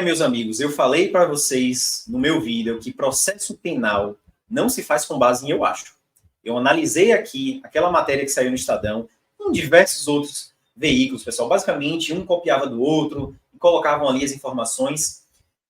Meus amigos, eu falei para vocês no meu vídeo que processo penal não se faz com base em eu acho. Eu analisei aqui aquela matéria que saiu no Estadão, em diversos outros veículos, pessoal. Basicamente, um copiava do outro, colocavam ali as informações.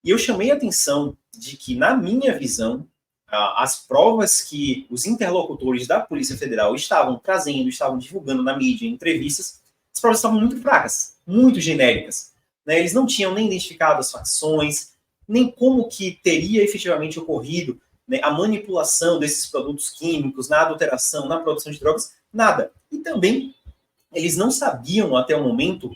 E eu chamei a atenção de que, na minha visão, as provas que os interlocutores da Polícia Federal estavam trazendo, estavam divulgando na mídia, em entrevistas, as provas estavam muito fracas, muito genéricas. Né? Eles não tinham nem identificado as facções, nem como que teria efetivamente ocorrido, né, a manipulação desses produtos químicos, na adulteração, na produção de drogas, nada. E também eles não sabiam até o momento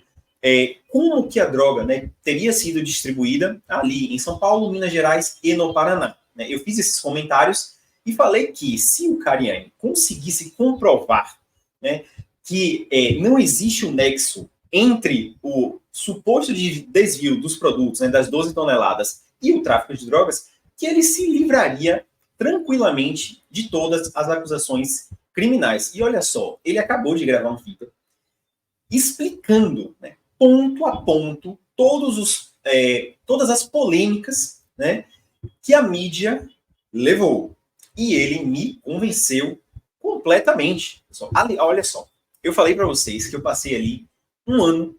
como que a droga, né, teria sido distribuída ali em São Paulo, Minas Gerais e no Paraná. Né? Eu fiz esses comentários e falei que se o Cariani conseguisse comprovar, né, que não existe um nexo entre o suposto de desvio dos produtos, né, das 12 toneladas, e o tráfico de drogas, que ele se livraria tranquilamente de todas as acusações criminais. E olha só, ele acabou de gravar um vídeo explicando, né, ponto a ponto, todas as polêmicas, né, que a mídia levou. E ele me convenceu completamente. Olha só, eu falei para vocês que eu passei ali um ano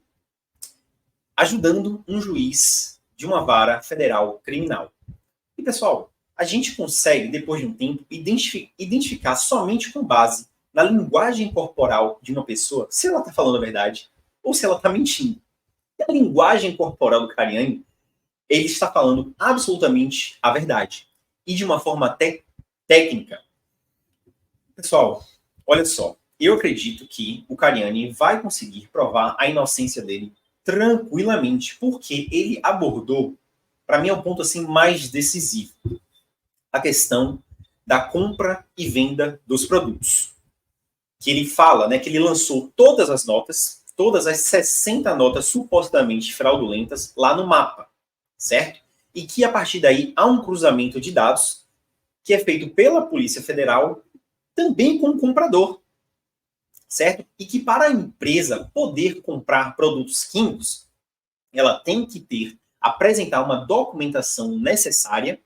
ajudando um juiz de uma vara federal criminal. E, pessoal, a gente consegue, depois de um tempo, identificar somente com base na linguagem corporal de uma pessoa se ela está falando a verdade ou se ela está mentindo. E a linguagem corporal do Cariani, ele está falando absolutamente a verdade. E de uma forma até técnica. Pessoal, olha só. Eu acredito que o Cariani vai conseguir provar a inocência dele tranquilamente, porque ele abordou, para mim é o ponto assim mais decisivo, a questão da compra e venda dos produtos. Que ele fala, né, que ele lançou todas as notas, todas as 60 notas supostamente fraudulentas lá no mapa, certo? E que a partir daí há um cruzamento de dados que é feito pela Polícia Federal também com o comprador, certo? E que para a empresa poder comprar produtos químicos, ela tem que apresentar uma documentação necessária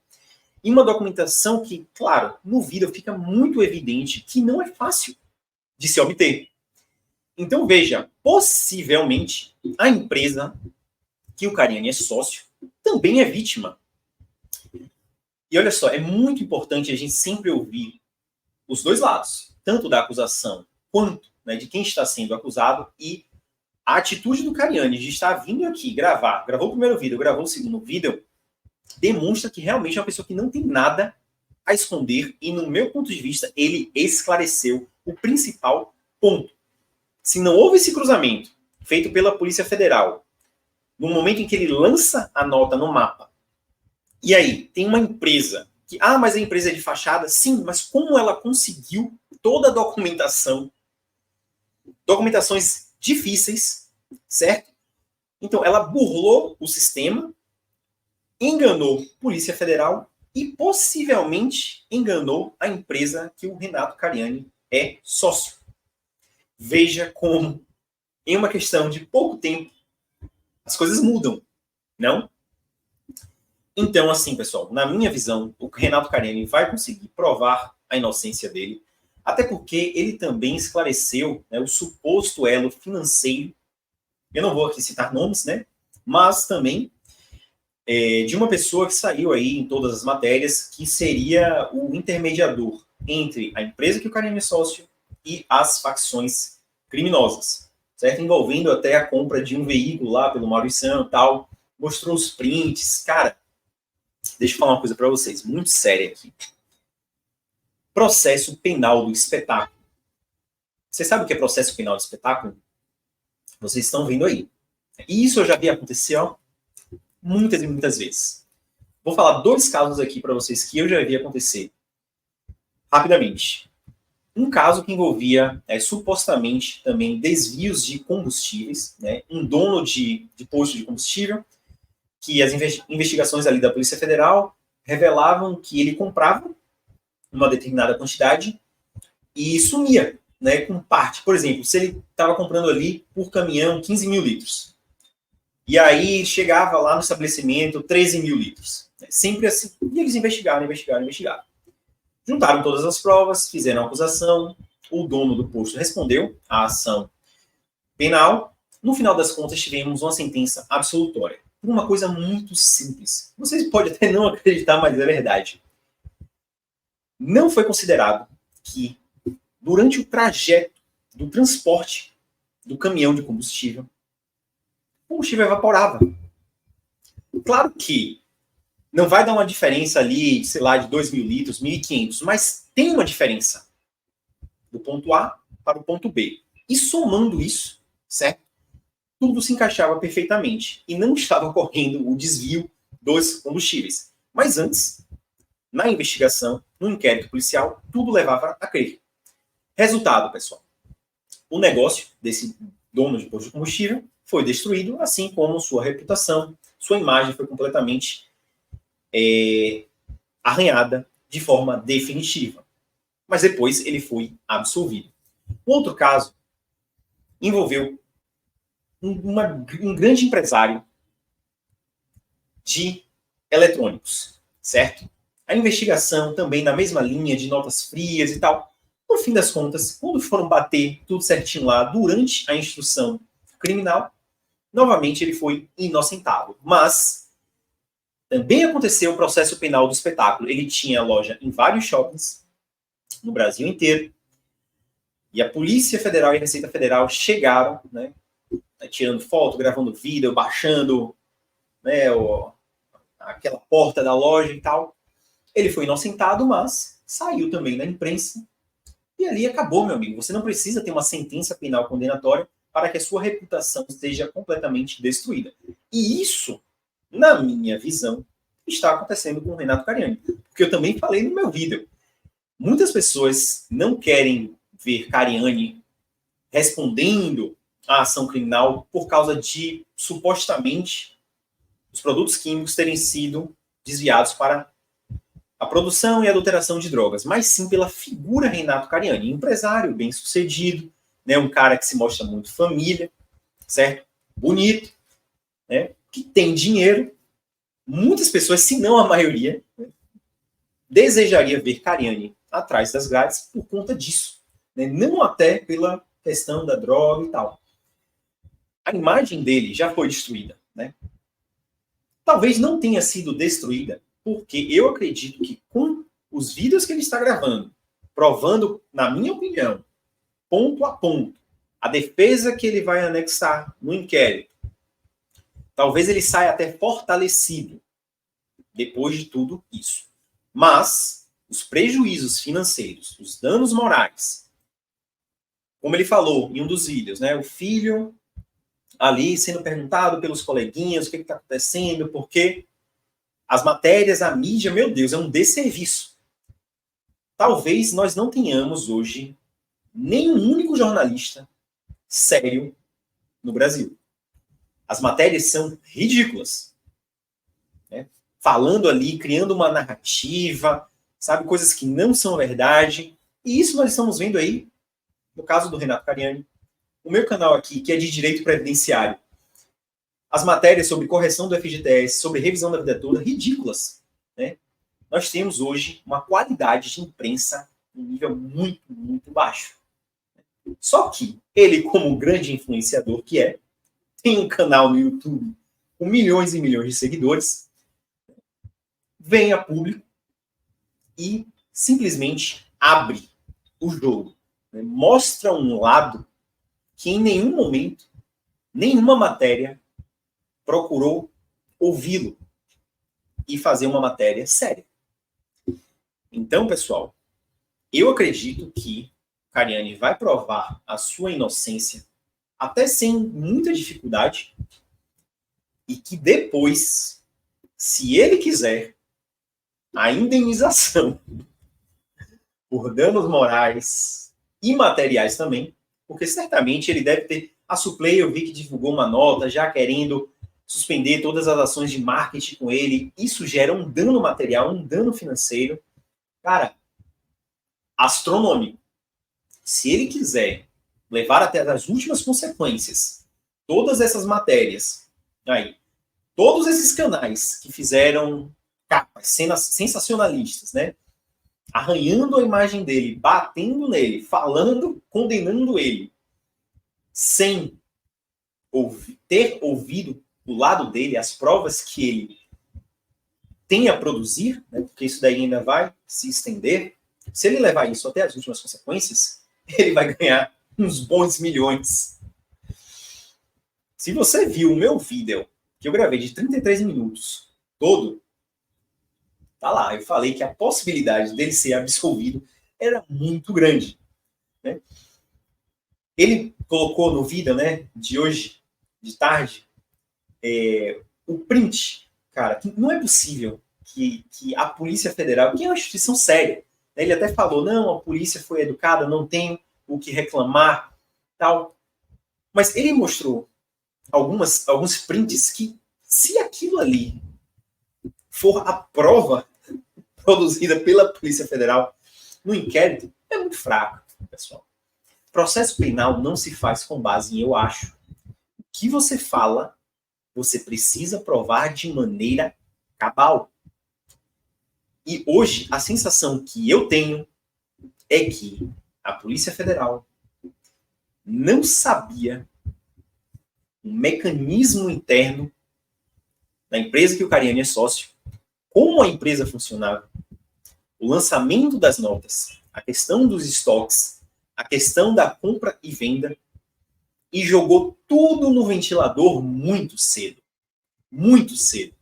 e uma documentação que, claro, no vídeo fica muito evidente que não é fácil de se obter. Então, veja, possivelmente a empresa que o Cariani é sócio também é vítima. E olha só, é muito importante a gente sempre ouvir os dois lados, tanto da acusação quanto, né, de quem está sendo acusado, e a atitude do Cariani de estar vindo aqui gravou o primeiro vídeo, gravou o segundo vídeo, demonstra que realmente é uma pessoa que não tem nada a esconder e, no meu ponto de vista, ele esclareceu o principal ponto. Se não houve esse cruzamento feito pela Polícia Federal, no momento em que ele lança a nota no mapa, e aí tem uma empresa que, mas a empresa é de fachada? Sim, mas como ela conseguiu toda a documentação, documentações difíceis, certo? Então, ela burlou o sistema, enganou a Polícia Federal e possivelmente enganou a empresa que o Renato Cariani é sócio. Veja como, em uma questão de pouco tempo, as coisas mudam, não? Então, assim, pessoal, na minha visão, o Renato Cariani vai conseguir provar a inocência dele, até porque ele também esclareceu, né, o suposto elo financeiro, eu não vou aqui citar nomes, né, mas também de uma pessoa que saiu aí em todas as matérias, que seria o intermediador entre a empresa que o Cariani é sócio e as facções criminosas, certo? Envolvendo até a compra de um veículo lá pelo Maurição e tal, mostrou os prints. Cara, deixa eu falar uma coisa para vocês, muito séria aqui. Processo penal do espetáculo. Você sabe o que é processo penal do espetáculo? Vocês estão vendo aí. E isso eu já vi acontecer, ó, muitas e muitas vezes. Vou falar dois casos aqui para vocês que eu já vi acontecer rapidamente. Um caso que envolvia supostamente também desvios de combustíveis, né? Um dono de posto de combustível, que as investigações ali da Polícia Federal revelavam que ele comprava uma determinada quantidade e sumia, né, com parte. Por exemplo, se ele estava comprando ali por caminhão 15 mil litros, E aí chegava lá no estabelecimento 13 mil litros. Sempre assim. E eles investigaram. Juntaram todas as provas, fizeram a acusação, o dono do posto respondeu à ação penal. No final das contas, tivemos uma sentença absolutória. Por uma coisa muito simples. Vocês podem até não acreditar, mas é verdade. Não foi considerado que, durante o trajeto do transporte do caminhão de combustível, o combustível evaporava. Claro que não vai dar uma diferença ali, sei lá, de 2 mil litros, 1.500, mas tem uma diferença do ponto A para o ponto B. E somando isso, certo? Tudo se encaixava perfeitamente e não estava ocorrendo o desvio dos combustíveis. Mas antes, na investigação, no inquérito policial, tudo levava a crer. Resultado, pessoal. O negócio desse dono de posto de combustível foi destruído, assim como sua reputação, sua imagem foi completamente arranhada de forma definitiva. Mas depois ele foi absolvido. O outro caso envolveu um grande empresário de eletrônicos, certo? A investigação também na mesma linha de notas frias e tal. No fim das contas, quando foram bater tudo certinho lá durante a instrução criminal, novamente ele foi inocentado. Mas também aconteceu o processo penal do espetáculo. Ele tinha loja em vários shoppings no Brasil inteiro. E a Polícia Federal e a Receita Federal chegaram, né, tirando foto, gravando vídeo, baixando, né, aquela porta da loja e tal. Ele foi inocentado, mas saiu também na imprensa. E ali acabou, meu amigo. Você não precisa ter uma sentença penal condenatória para que a sua reputação esteja completamente destruída. E isso, na minha visão, está acontecendo com o Renato Cariani. Porque eu também falei no meu vídeo. Muitas pessoas não querem ver Cariani respondendo à ação criminal por causa de, supostamente, os produtos químicos terem sido desviados para a produção e adulteração de drogas, mas sim pela figura Renato Cariani, empresário bem-sucedido, né, um cara que se mostra muito família, certo? Bonito, né, que tem dinheiro. Muitas pessoas, se não a maioria, desejaria ver Cariani atrás das grades por conta disso, né? Não até pela questão da droga e tal. A imagem dele já foi destruída, né? Talvez não tenha sido destruída porque eu acredito que com os vídeos que ele está gravando, provando, na minha opinião, ponto a ponto, a defesa que ele vai anexar no inquérito, talvez ele saia até fortalecido depois de tudo isso. Mas os prejuízos financeiros, os danos morais, como ele falou em um dos vídeos, né, o filho ali sendo perguntado pelos coleguinhas o que está acontecendo, porque as matérias, a mídia, meu Deus, é um desserviço. Talvez nós não tenhamos hoje nenhum único jornalista sério no Brasil. As matérias são ridículas. Né? Falando ali, criando uma narrativa, sabe, coisas que não são verdade. E isso nós estamos vendo aí, no caso do Renato Cariani. O meu canal aqui, que é de direito previdenciário, as matérias sobre correção do FGTS, sobre revisão da vida toda, ridículas. Né? Nós temos hoje uma qualidade de imprensa em nível muito, muito baixo. Só que ele, como grande influenciador que é, tem um canal no YouTube com milhões e milhões de seguidores, vem a público e simplesmente abre o jogo. Né? Mostra um lado que em nenhum momento, nenhuma matéria procurou ouvi-lo e fazer uma matéria séria. Então, pessoal, eu acredito que Cariani vai provar a sua inocência até sem muita dificuldade e que depois, se ele quiser, a indenização por danos morais e materiais também, porque certamente ele deve ter... A Suplay, eu vi que divulgou uma nota já querendo suspender todas as ações de marketing com ele. Isso gera um dano material, um dano financeiro. Cara, astronômico. Se ele quiser levar até as últimas consequências todas essas matérias, Aí, todos esses canais que fizeram capas, cenas sensacionalistas, né? Arranhando a imagem dele, batendo nele, falando, condenando ele, sem ter ouvido do lado dele as provas que ele tem a produzir, né? Porque isso daí ainda vai se estender. Se ele levar isso até as últimas consequências, ele vai ganhar uns bons milhões. Se você viu o meu vídeo, que eu gravei de 33 minutos, todo, tá lá. Eu falei que a possibilidade dele ser absolvido era muito grande, né? Ele colocou no vídeo, né, de hoje, de tarde, o print. Cara, não é possível que a Polícia Federal, que é uma instituição séria, né, ele até falou, não, a polícia foi educada, não tem o que reclamar, tal. Mas ele mostrou alguns prints que, se aquilo ali for a prova produzida pela Polícia Federal no inquérito, é muito fraco, pessoal. Processo penal não se faz com base em eu acho. O que você fala, você precisa provar de maneira cabal. E hoje, a sensação que eu tenho é que a Polícia Federal não sabia o mecanismo interno da empresa que o Cariani é sócio, como a empresa funcionava, o lançamento das notas, a questão dos estoques, a questão da compra e venda, e jogou tudo no ventilador muito cedo. Muito cedo.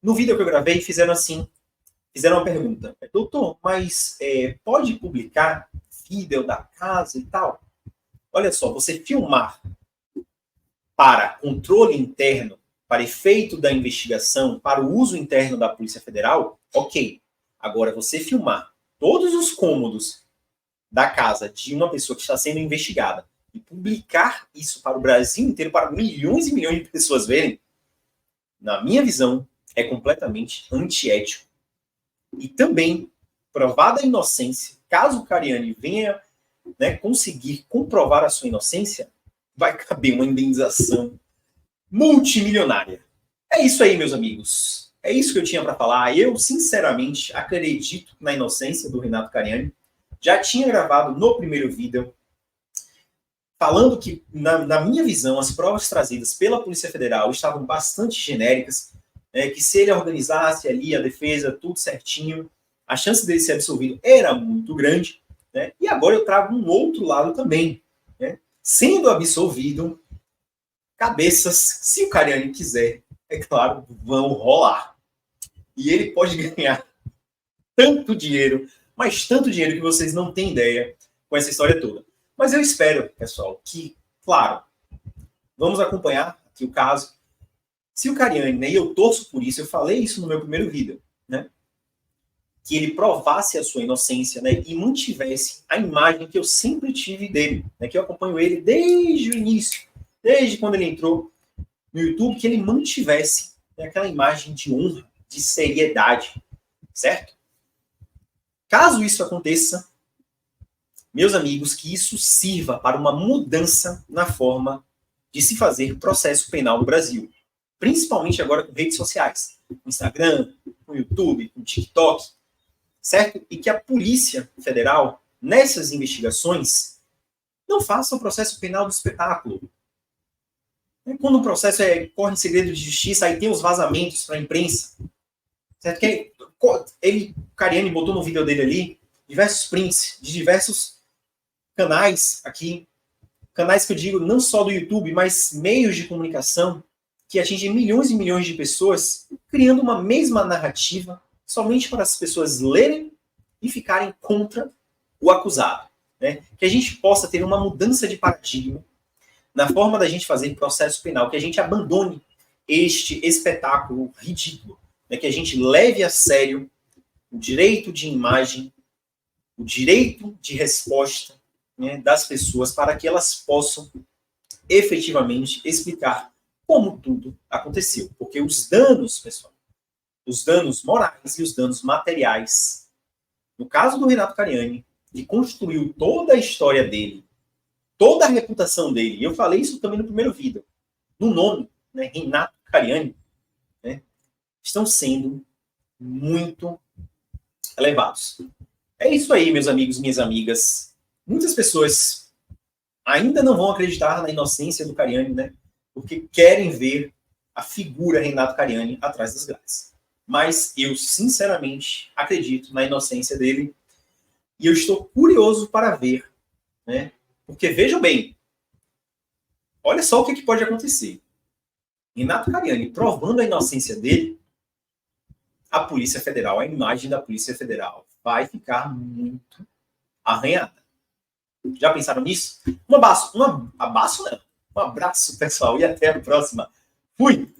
No vídeo que eu gravei, fizeram uma pergunta. Doutor, mas pode publicar vídeo da casa e tal? Olha só, você filmar para controle interno, para efeito da investigação, para o uso interno da Polícia Federal, ok. Agora, você filmar todos os cômodos da casa de uma pessoa que está sendo investigada e publicar isso para o Brasil inteiro, para milhões e milhões de pessoas verem, na minha visão, é completamente antiético. E também, provada a inocência, caso o Cariani venha, né, conseguir comprovar a sua inocência, vai caber uma indenização multimilionária. É isso aí, meus amigos. É isso que eu tinha para falar. Eu, sinceramente, acredito na inocência do Renato Cariani. Já tinha gravado no primeiro vídeo falando que, na minha visão, as provas trazidas pela Polícia Federal estavam bastante genéricas, que se ele organizasse ali a defesa, tudo certinho, a chance dele ser absolvido era muito grande, né? E agora eu trago um outro lado também, né? Sendo absolvido, cabeças, se o Cariani quiser, é claro, vão rolar. E ele pode ganhar tanto dinheiro, mas tanto dinheiro que vocês não têm ideia com essa história toda. Mas eu espero, pessoal, que, claro, vamos acompanhar aqui o caso. Se o Cariani, né, e eu torço por isso, eu falei isso no meu primeiro vídeo, né, que ele provasse a sua inocência, né, e mantivesse a imagem que eu sempre tive dele, né, que eu acompanho ele desde o início, desde quando ele entrou no YouTube, que ele mantivesse, né, aquela imagem de honra, de seriedade, certo? Caso isso aconteça, meus amigos, que isso sirva para uma mudança na forma de se fazer processo penal no Brasil. Principalmente agora com redes sociais. Com Instagram, com YouTube, com TikTok. Certo? E que a Polícia Federal, nessas investigações, não faça o processo penal do espetáculo. Quando o processo corre em segredo de justiça, aí tem os vazamentos para a imprensa. Certo? Que o Cariani botou no vídeo dele ali diversos prints de diversos canais aqui, canais que eu digo não só do YouTube, mas meios de comunicação que atingem milhões e milhões de pessoas, criando uma mesma narrativa somente para as pessoas lerem e ficarem contra o acusado. Né? Que a gente possa ter uma mudança de paradigma na forma da gente fazer processo penal, que a gente abandone este espetáculo ridículo, né? Que a gente leve a sério o direito de imagem, o direito de resposta, né, das pessoas, para que elas possam efetivamente explicar como tudo aconteceu. Porque os danos, pessoal, os danos morais e os danos materiais, no caso do Renato Cariani, que construiu toda a história dele, toda a reputação dele, e eu falei isso também no primeiro vídeo, no nome, né, Renato Cariani, né, estão sendo muito elevados. É isso aí, meus amigos, minhas amigas. Muitas pessoas ainda não vão acreditar na inocência do Cariani, né? Porque querem ver a figura Renato Cariani atrás das grades. Mas eu, sinceramente, acredito na inocência dele e eu estou curioso para ver, né? Porque, vejam bem, olha só o que pode acontecer. Renato Cariani provando a inocência dele, a Polícia Federal, a imagem da Polícia Federal vai ficar muito arranhada. Já pensaram nisso? Um abraço, não. Um abraço, pessoal, e até a próxima. Fui!